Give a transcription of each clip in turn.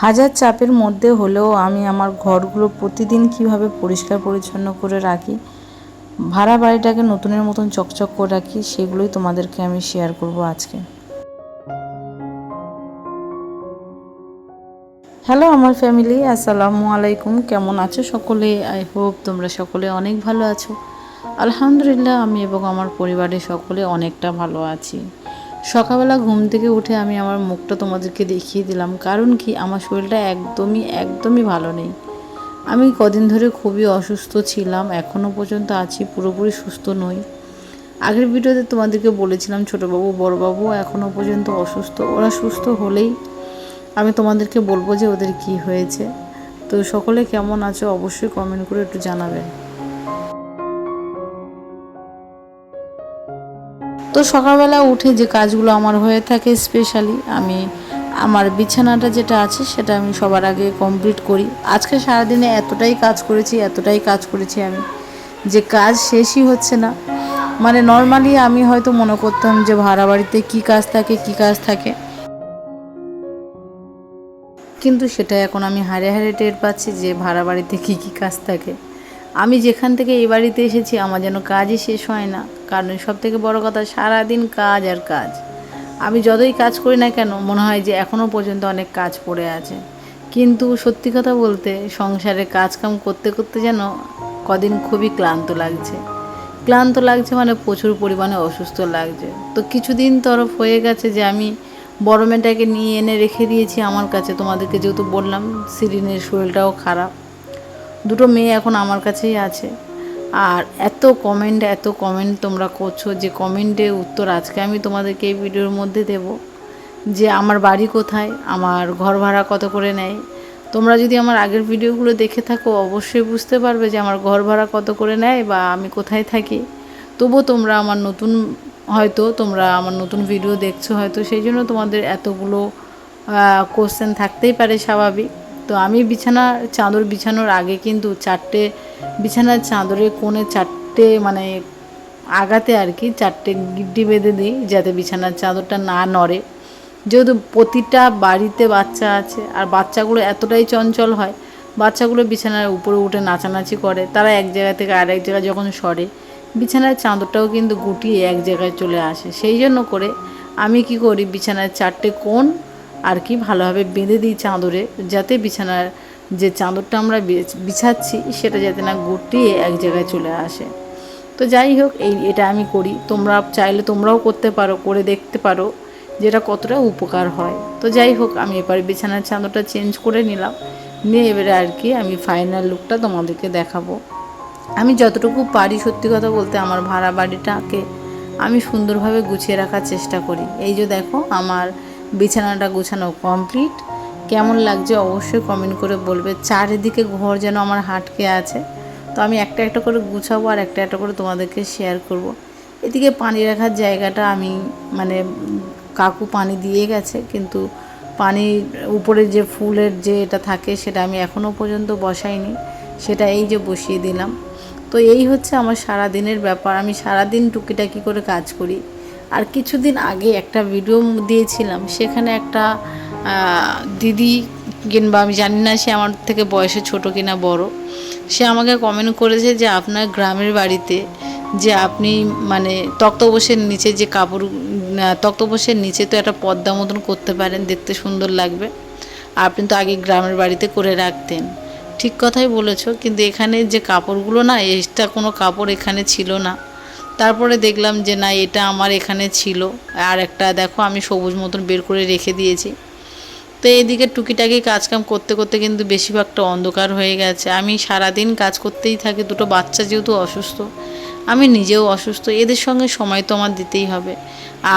হাজার চাপের মধ্যে হলেও আমি আমার ঘরগুলো প্রতিদিন কিভাবে পরিষ্কার পরিচ্ছন্ন করে রাখি, ভাড়া বাড়িটাকে নতুনের মতন চকচক করে রাখি, সেগুলোই তোমাদেরকে আমি শেয়ার করব আজকে। হ্যালো আমার ফ্যামিলি, আসসালামু আলাইকুম। কেমন আছো সকলে? আই হোপ তোমরা সকলে অনেক ভালো আছো। আলহামদুলিল্লাহ, আমি এবং আমার পরিবারের সকলে অনেকটা ভালো আছি। সকালবেলা ঘুম থেকে উঠে আমি আমার মুখটা তোমাদেরকে দেখিয়ে দিলাম, কারণ কি আমার শরীরটা একদমই ভালো নেই। আমি কদিন ধরে খুবই অসুস্থ ছিলাম, এখনও পর্যন্ত আছি, পুরোপুরি সুস্থ নই। আগের ভিডিওতে তোমাদেরকে বলেছিলাম ছোটোবাবু বড়বাবু এখনও পর্যন্ত অসুস্থ, ওরা সুস্থ হলেই আমি তোমাদেরকে বলবো যে ওদের কি হয়েছে। তো সকলে কেমন আছো অবশ্যই কমেন্ট করে একটু জানাবেন। তো সকালবেলা উঠে যে কাজগুলো আমার হয়ে থাকে, স্পেশালি আমি আমার বিছানাটা যেটা আছে সেটা আমি সবার আগে কমপ্লিট করি। আজকে সারাদিনে এতটাই কাজ করেছি আমি, যে কাজ শেষই হচ্ছে না। মানে নর্মালি আমি হয়তো মনে করতাম যে ভাড়া বাড়িতে কী কাজ থাকে, কিন্তু সেটা এখন আমি হাড়ে হাড়ে টের পাচ্ছি যে ভাড়া বাড়িতে কী কাজ থাকে। আমি যেখান থেকে এই বাড়িতে এসেছি আমার যেন কাজই শেষ হয় না। কারণ সবথেকে বড় কথা, সারাদিন কাজ আর কাজ। আমি যতই কাজ করি না কেন মনে হয় যে এখনও পর্যন্ত অনেক কাজ পড়ে আছে। কিন্তু সত্যি কথা বলতে সংসারে কাজকাম করতে করতে যেন কদিন খুবই ক্লান্ত লাগছে, মানে প্রচুর পরিমাণে অসুস্থ লাগছে। তো কিছুদিন তরফ হয়ে গেছে যে আমি বড় মেয়েটাকে নিয়ে এনে রেখে দিয়েছি আমার কাছে। তোমাদেরকে যেহেতু বললাম সিরিনের শরীরটাও খারাপ, দুটো মেয়ে এখন আমার কাছেই আছে। আর এত কমেন্ট তোমরা করছো, যে কমেন্টের উত্তর আজকে আমি তোমাদেরকে এই ভিডিওর মধ্যে দেব। যে আমার বাড়ি কোথায়, আমার ঘর ভাড়া কত করে নেয়। তোমরা যদি আমার আগের ভিডিওগুলো দেখে থাকো অবশ্যই বুঝতে পারবে যে আমার ঘর ভাড়া কত করে নেয় বা আমি কোথায় থাকি। তবুও তোমরা আমার নতুন ভিডিও দেখছো হয়তো, সেই জন্য তোমাদের এতগুলো কোশ্চেন থাকতেই পারে, স্বাভাবিক। তো আমি বিছানার চাদর বিছানোর আগে কিন্তু বিছানার চাদরের কোণে চারটে মানে আগাতে আর কি চারটে গিড্ডি বেঁধে দিই, যাতে বিছানার চাদরটা না নড়ে। যেহেতু প্রতিটা বাড়িতে বাচ্চা আছে, আর বাচ্চাগুলো এতটাই চঞ্চল হয়, বাচ্চাগুলো বিছানার উপরে উঠে নাচানাচি করে, তারা এক জায়গা থেকে আরেক জায়গায় যখন সরে বিছানার চাদরটাও কিন্তু গুটিয়ে এক জায়গায় চলে আসে। সেই জন্য করে আমি কি করি, বিছানার চারটে কোণ আর কি ভালোভাবে বেঁধে দিই চাদরে, যাতে বিছানার যে চাদরটা আমরা বিছাচ্ছি সেটা যাতে না গুটিয়ে এক জায়গায় চলে আসে। তো যাই হোক, এটা আমি করি। তোমরা চাইলে তোমরাও করতে পারো, করে দেখতে পারো যেটা কতটা উপকার হয়। তো যাই হোক, আমি এবারে বিছানার চাদরটা চেঞ্জ করে নিলাম, নিয়ে এবারে আর কি আমি ফাইনাল লুকটা তোমাদেরকে দেখাবো। আমি যতটুকু পারি, সত্যি কথা বলতে আমার ভাড়া বাড়িটাকে আমি সুন্দরভাবে গুছিয়ে রাখার চেষ্টা করি। এই যে দেখো, আমার বিছানাটা গুছানো কমপ্লিট। কেমন লাগছে অবশ্যই কমেন্ট করে বলবে। চারিদিকে ঘর যেন আমার হাটকে আছে। তো আমি একটা একটা করে গুছাবো আর একটা একটা করে তোমাদেরকে শেয়ার করব। এদিকে পানি রাখার জায়গাটা আমি মানে কাকু পানি দিয়ে গেছে, কিন্তু পানির উপরে যে ফুলের যে এটা থাকে সেটা আমি এখনও পর্যন্ত বসাইনি, সেটা এই যে বসিয়ে দিলাম। তো এই হচ্ছে আমার সারা দিনের ব্যাপার। আমি সারাদিন টুকিটাকি করে কাজ করি। আর কিছুদিন আগে একটা ভিডিও দিয়েছিলাম, সেখানে একটা দিদি, কিংবা আমি জানি না সে আমার থেকে বয়সে ছোট কিনা বড়, সে আমাকে কমেন্ট করেছে যে আপনার গ্রামের বাড়িতে যে আপনি মানে তক্তপোষের নিচে যে কাপড়, তক্তপোষের নিচে তো একটা পর্দা মতন করতে পারেন, দেখতে সুন্দর লাগবে। আপনি তো আগে গ্রামের বাড়িতে করে রাখতেন। ঠিক কথাই বলেছ, কিন্তু এখানে যে কাপড়গুলো না, এটা কোনো কাপড় এখানে ছিল না। তারপরে দেখলাম যে না, এটা আমার এখানে ছিল। আর একটা দেখো আমি সবুজ মতন বের করে রেখে দিয়েছি। তো এইদিকে টুকিটাকি কাজকাম করতে করতে কিন্তু বেশিরভাগটা অন্ধকার হয়ে গেছে। আমি সারাদিন কাজ করতেই থাকি। দুটো বাচ্চা যেহেতু অসুস্থ, আমি নিজেও অসুস্থ, এদের সঙ্গে সময় তো আমার দিতেই হবে।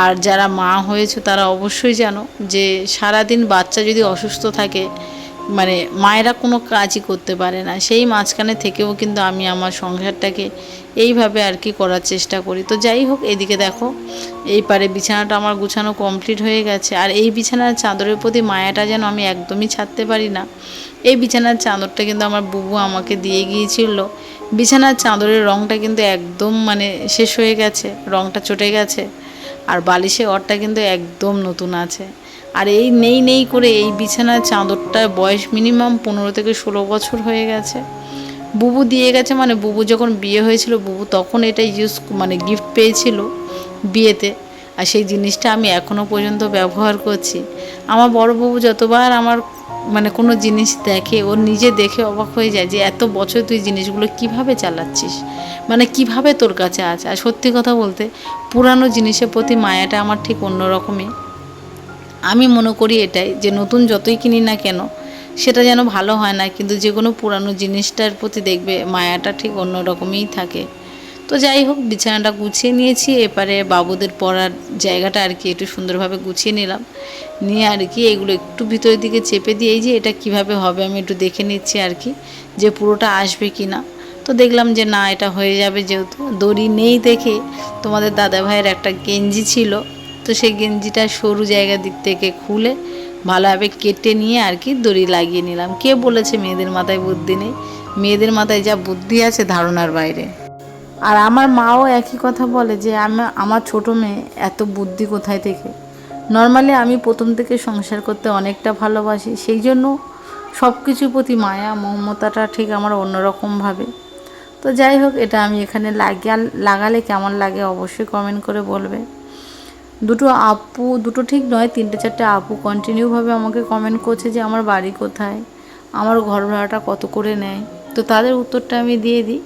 আর যারা মা হয়েছে তারা অবশ্যই জানো যে সারাদিন বাচ্চা যদি অসুস্থ থাকে, মানে মায়েরা কোনো কাজই করতে পারে না। সেই মাঝখানে থেকেও কিন্তু আমি আমার সংসারটাকে এইভাবে আর কি করার চেষ্টা করি। তো যাই হোক, এদিকে দেখো, এই পারে বিছানাটা আমার গুছানো কমপ্লিট হয়ে গেছে। আর এই বিছানার চাদরের প্রতি মায়াটা যেন আমি একদমই ছাড়তে পারি না। এই বিছানার চাদরটা কিন্তু আমার বুবু আমাকে দিয়ে গিয়েছিল। বিছানার চাদরের রঙটা কিন্তু একদম মানে শেষ হয়ে গেছে, রঙটা চটে গেছে। আর বালিশের ওরটা কিন্তু একদম নতুন আছে। আর এই নেই নেই করে এই বিছানার চাদরটার বয়স মিনিমাম 15 থেকে 16 বছর হয়ে গেছে। বুবু দিয়ে গেছে, মানে বুবু যখন বিয়ে হয়েছিল বুবু তখন এটা মানে গিফট পেয়েছিল বিয়েতে। আর সেই জিনিসটা আমি এখনও পর্যন্ত ব্যবহার করছি। আমার বড় বাবু যতবার আমার মানে কোনো জিনিস দেখে, ও নিজে দেখে অবাক হয়ে যায় যে এত বছর তুই জিনিসগুলো কিভাবে চালাচ্ছিস, মানে কিভাবে তোর কাছে আছে। আর সত্যি কথা বলতে পুরানো জিনিসের প্রতি মায়াটা আমার ঠিক অন্য রকমই। আমি মনে করি এটাই যে নতুন যতই কিনি না কেন সেটা যেন ভালো হয় না, কিন্তু যে কোনো পুরানো জিনিসটার প্রতি দেখবে মায়াটা ঠিক অন্য রকমই থাকে। তো যাই হোক, বিছানাটা গুছিয়ে নিয়েছি, এবারে বাবুদের পড়ার জায়গাটা আর কি একটু সুন্দরভাবে গুছিয়ে নিলাম, নিয়ে আর কি এগুলো একটু ভিতরের দিকে চেপে দিয়ে যে এটা কিভাবে হবে আমি একটু দেখে নিচ্ছি আর কি, যে পুরোটা আসবে কি না। তো দেখলাম যে না, এটা হয়ে যাবে, যেহেতু দড়ি নেই দেখে তোমাদের দাদা ভাইয়ের একটা গেঞ্জি ছিল, তো সেই গেঞ্জিটা সরু জায়গার দিক থেকে খুলে ভালোভাবে কেটে নিয়ে আর কি দড়ি লাগিয়ে নিলাম। কে বলেছে মেয়েদের মাথায় বুদ্ধি নেই? মেয়েদের মাথায় যা বুদ্ধি আছে ধারণার বাইরে। আর আমার মাও একই কথা বলে যে আমার ছোটো মেয়ে এত বুদ্ধি কোথায় থেকে। নর্মালি আমি প্রথম থেকে সংসার করতে অনেকটা ভালোবাসি, সেই জন্য সব কিছুর প্রতি মায়া মমতাটা ঠিক আমার অন্যরকমভাবে। তো যাই হোক, এটা আমি এখানে লাগালে কেমন লাগে অবশ্যই কমেন্ট করে বলবে। দুটো ঠিক নয়, 3-4টে আপু কন্টিনিউভাবে আমাকে কমেন্ট করছে যে আমার বাড়ি কোথায়, আমার ঘর ভাড়াটা কত করে নেয়। তো তাদের উত্তরটা আমি দিয়ে দিই।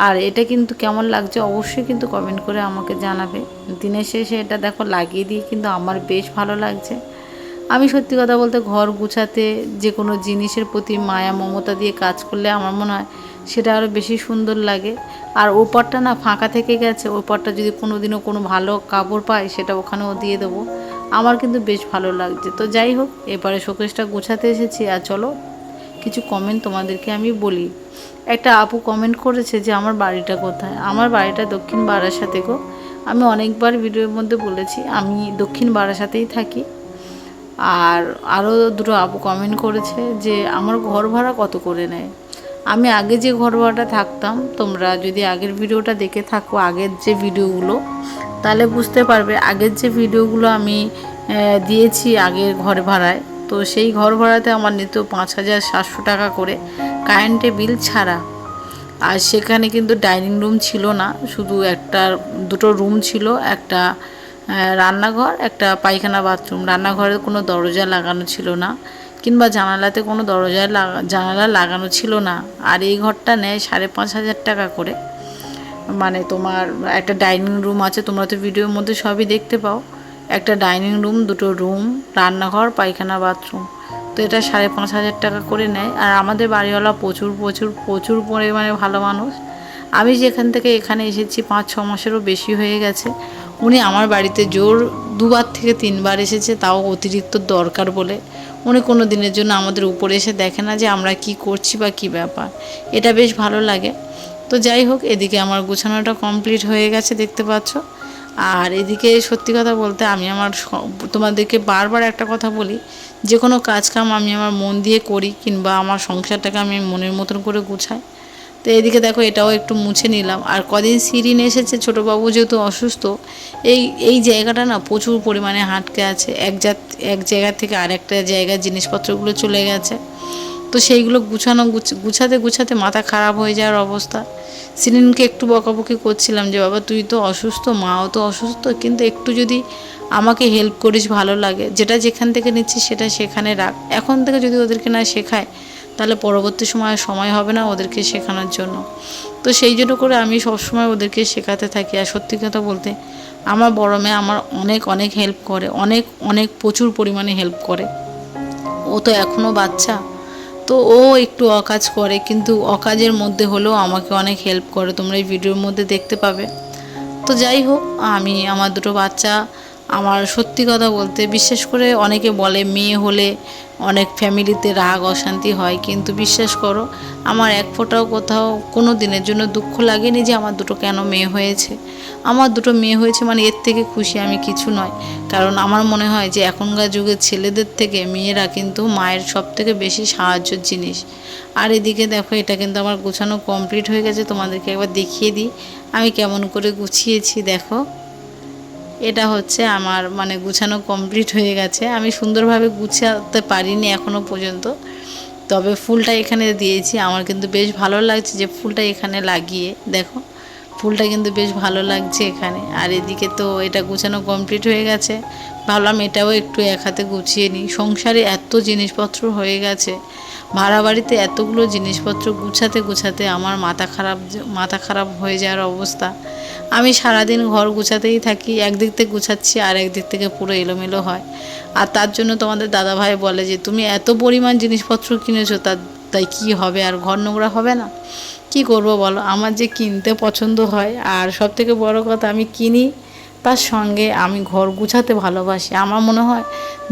আর এটা কিন্তু কেমন লাগছে অবশ্যই কিন্তু কমেন্ট করে আমাকে জানাবে। দিনের শেষে এটা দেখো লাগিয়ে দিয়ে কিন্তু আমার বেশ ভালো লাগছে। আমি সত্যি কথা বলতে ঘর গুছাতে যে কোনো জিনিসের প্রতি মায়া মমতা দিয়ে কাজ করলে আমার মনে হয় সেটা আরও বেশি সুন্দর লাগে। আর ওপারটা না ফাঁকা থেকে গেছে, ওপারটা যদি কোনো দিনও কোনো ভালো কাপড় পাই সেটা ওখানেও দিয়ে দেবো, আমার কিন্তু বেশ ভালো লাগছে। তো যাই হোক, এবারে শোকেসটা গোছাতে এসেছি। আর চলো কিছু কমেন্ট তোমাদেরকে আমি বলি। একটা আপু কমেন্ট করেছে যে আমার বাড়িটা কোথায়। আমার বাড়িটা দক্ষিণ বারাসাতে গো। আমি অনেকবার ভিডিওর মধ্যে বলেছি আমি দক্ষিণ বারাসাতেই থাকি। আর আরও দুটো আপু কমেন্ট করেছে যে আমার ঘর ভাড়া কত করে নেয়। আমি আগে যে ঘর ভাড়াটা থাকতাম, তোমরা যদি আগের ভিডিওটা দেখে থাকো, আগের যে ভিডিওগুলো, তাহলে বুঝতে পারবে আগের যে ভিডিওগুলো আমি দিয়েছি আগের ঘর ভাড়ায়। তো সেই ঘর ভাড়াতে আমার নিত 5,700 টাকা করে কারেন্টের বিল ছাড়া। আর সেখানে কিন্তু ডাইনিং রুম ছিল না, শুধু দুটো রুম ছিল, একটা রান্নাঘর, একটা পায়খানা বাথরুম। রান্নাঘরে কোনো দরজা লাগানো ছিল না, কিংবা জানালাতে কোনো জানালা লাগানো ছিল না। আর এই ঘরটা নেয় 5,500 টাকা করে। মানে তোমার একটা ডাইনিং রুম আছে, তোমরা তো ভিডিওর মধ্যে সবই দেখতে পাও, একটা ডাইনিং রুম, দুটো রুম, রান্নাঘর, পায়খানা বাথরুম। তো এটা 5,500 টাকা করে নেয়। আর আমাদের বাড়িওয়ালা প্রচুর প্রচুর প্রচুর পরিমাণে ভালো মানুষ। আমি যেখান থেকে এখানে এসেছি 5-6 মাসেরও বেশি হয়ে গেছে, উনি আমার বাড়িতে জোর 2বার থেকে 3বার এসেছে, তাও অতিরিক্ত দরকার বলে। উনি কোনো দিনের জন্য আমাদের উপরে এসে দেখে না যে আমরা কি করছি বা কী ব্যাপার। এটা বেশ ভালো লাগে। তো যাই হোক, এদিকে আমার গোছানোটা কমপ্লিট হয়ে গেছে দেখতে পাচ্ছ। আর এদিকে সত্যি কথা বলতে আমি তোমাদেরকে বারবার একটা কথা বলি, যে কোনো কাজকাম আমি আমার মন দিয়ে করি, কিংবা আমার সংসারটাকে আমি মনের মতন করে গুছাই। তো এদিকে দেখো এটাও একটু মুছে নিলাম। আর কদিন সিরিন এসেছে, ছোটোবাবু যেহেতু অসুস্থ, এই জায়গাটা না প্রচুর পরিমাণে হাঁটকে আছে, এক জায়গা থেকে আরেকটা জায়গায় জিনিসপত্রগুলো চলে গেছে। তো সেইগুলো গুছাতে গুছাতে মাথা খারাপ হয়ে যাওয়ার অবস্থা। সিরিনকে একটু বকাবকি করছিলাম যে বাবা তুই তো অসুস্থ, মাও তো অসুস্থ, কিন্তু একটু যদি আমাকে হেল্প করিস ভালো লাগে, যেটা যেখান থেকে নিচ্ছিস সেটা সেখানে রাখ। এখন থেকে যদি ওদেরকে না শেখায় তাহলে পরবর্তী সময় হবে না ওদেরকে শেখানোর জন্য। তো সেই জন্য করে আমি সবসময় ওদেরকে শেখাতে থাকি। আর সত্যি কথা বলতে আমার বড় মেয়ে আমার অনেক অনেক হেল্প করে, অনেক অনেক প্রচুর পরিমাণে হেল্প করে। ও তো এখনও বাচ্চা, তো ও একটু অকাজ করে, কিন্তু অকাজের মধ্যে হলেও আমাকে অনেক হেল্প করে, তোমরা এই ভিডিওর মধ্যে দেখতে পাবে। তো যাই হোক, আমি আমার দুটো বাচ্চা, আমার সত্যি কথা বলতে বিশ্বাস করে অনেকে বলে মেয়ে হলে অনেক ফ্যামিলিতে রাগ অশান্তি হয়, কিন্তু বিশ্বাস করো আমার এক ফোঁটাও কোথাও কোনো দিনের জন্য দুঃখ লাগেনি যে আমার দুটো কেন মেয়ে হয়েছে। আমার দুটো মেয়ে হয়েছে মানে এর থেকে খুশি আমি কিছু নয়। কারণ আমার মনে হয় যে এখনকার যুগের ছেলেদের থেকে মেয়েরা কিন্তু মায়ের সব থেকে বেশি সাহায্যের জিনিস। আর এদিকে দেখো এটা কিন্তু আমার গোছানো কমপ্লিট হয়ে গেছে, তোমাদেরকে একবার দেখিয়ে দিই আমি কেমন করে গুছিয়েছি। দেখো এটা হচ্ছে আমার মানে গুছানো কমপ্লিট হয়ে গেছে। আমি সুন্দরভাবে গুছাতে পারিনি এখনও পর্যন্ত, তবে ফুলটা এখানে দিয়েছি। আমার কিন্তু বেশ ভালো লাগছে যে ফুলটা এখানে লাগিয়ে, দেখো ফুলটা কিন্তু বেশ ভালো লাগছে এখানে। আর এদিকে তো এটা গুছানো কমপ্লিট হয়ে গেছে, ভাবলাম এটাও একটু এক হাতে গুছিয়ে নিই। সংসারে এত জিনিসপত্র হয়ে গেছে, ভাড়া বাড়িতে এতগুলো জিনিসপত্র গুছাতে গুছাতে আমার মাথা খারাপ হয়ে যাওয়ার অবস্থা। আমি সারাদিন ঘর গুছাতেই থাকি, একদিক থেকে গুছাচ্ছি আর একদিক থেকে পুরো এলোমেলো হয়। আর তার জন্য তোমাদের দাদাভাই বলে যে তুমি এত পরিমাণ জিনিসপত্র কিনেছো, তাই কি হবে, আর ঘর নোংরা হবে না? কি করব বলো, আমার যে কিনতে পছন্দ হয়, আর সবথেকে বড় কথা আমি কিনি, তার সঙ্গে আমি ঘর গুছাতে ভালোবাসি। আমার মনে হয়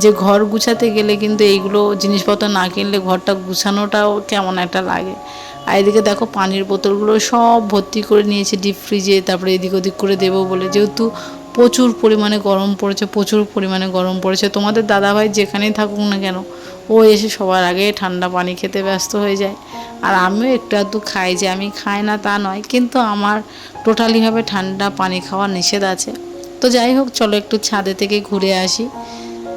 যে ঘর গুছাতে গেলে কিন্তু এইগুলো জিনিসপত্র না কিনলে ঘরটা গুছানোটাও কেমন একটা লাগে। আর এদিকে দেখো পানির বোতলগুলো সব ভর্তি করে নিয়েছে ডিপ ফ্রিজে, তারপরে এদিক ওদিক করে দেবো বলে, যেহেতু প্রচুর পরিমাণে গরম পড়েছে। তোমাদের দাদাভাই যেখানেই থাকুক না কেন, ও এসে সবার আগে ঠান্ডা পানি খেতে ব্যস্ত হয়ে যায়। আর আমিও একটু আধটু খাই, যে আমি খাই না তা নয়, কিন্তু আমার টোটালিভাবে ঠান্ডা পানি খাওয়া নিষেধ আছে। তো যাই হোক, চলো একটু ছাদে থেকে ঘুরে আসি।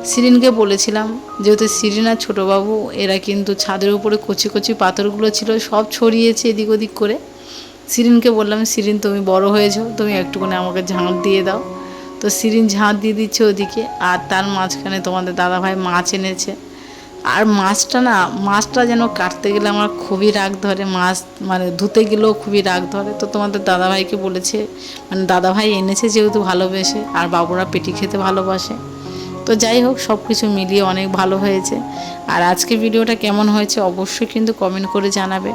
শিরিনকে বলেছিলাম, যেহেতু শিরিন আর ছোটোবাবু এরা কিন্তু ছাদের উপরে কচি কচি পাথরগুলো ছিল সব ছড়িয়েছে এদিক ওদিক করে। শিরিনকে বললাম, শিরিন তুমি বড় হয়েছো, তুমি একটুখানি আমাকে ঝাঁট দিয়ে দাও। তো শিরিন ঝাঁট দিয়ে দিচ্ছে ওদিকে, আর তার মাঝখানে তোমাদের দাদাভাই মাছ এনেছে। আর মাছটা যেন কাটতে গেলে আমার খুবই রাগ ধরে, মাছ মানে ধুতে গেলেও খুবই রাগ ধরে। তো তোমাদের দাদাভাইকে বলেছে, মানে দাদাভাই এনেছে যেহেতু ভালোবেসে, আর বাবুরা পেটি খেতে ভালোবাসে। তো যাই হোক, সব কিছু মিলিয়ে অনেক ভালো হয়েছে। আর আজকে ভিডিওটা কেমন হয়েছে অবশ্যই কিন্তু কমেন্ট করে জানাবে।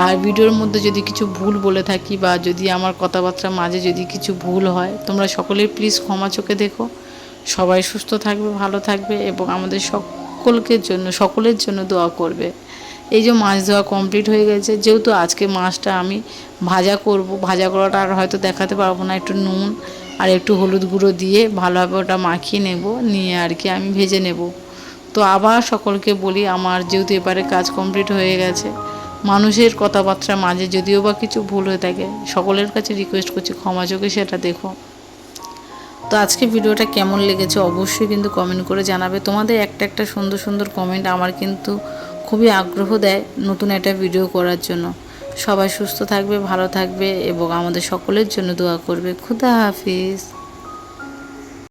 আর ভিডিওর মধ্যে যদি কিছু ভুল বলে থাকি, বা যদি আমার কথাবার্তার মাঝে যদি কিছু ভুল হয়, তোমরা সকলেই প্লিজ ক্ষমা চোখে দেখো। সবাই সুস্থ থাকবে, ভালো থাকবে, এবং আমাদের সকলের জন্য দোয়া করবে। এই যে মাছ ধোয়া কমপ্লিট হয়ে গেছে, যেহেতু আজকে মাছটা আমি ভাজা করব, ভাজা করাটা আর হয়তো দেখাতে পারবো না, একটু নুন আর একটু হলুদ গুঁড়ো দিয়ে ভালোভাবে ওটা মাখিয়ে নেব, নিয়ে আর কি আমি ভেজে নেব। তো আবার সকলকে বলি, আমার যেহেতু এবারে কাজ কমপ্লিট হয়ে গেছে, মানুষের কথাবার্তার মাঝে যদিও বা কিছু ভুল হয়ে থাকে, সকলের কাছে রিকোয়েস্ট করছি ক্ষমা চোখে সেটা দেখো। তো আজকে ভিডিওটা কেমন লেগেছে অবশ্যই কিন্তু কমেন্ট করে জানাবে। তোমাদের একটা সুন্দর সুন্দর কমেন্ট আমার কিন্তু খুবই আগ্রহ দেয় নতুন একটা ভিডিও করার জন্য। সবাই সুস্থ থাকবে, ভালো থাকবে, এবং আমাদের সকলের জন্য দোয়া করবে। খুদা হাফিজ।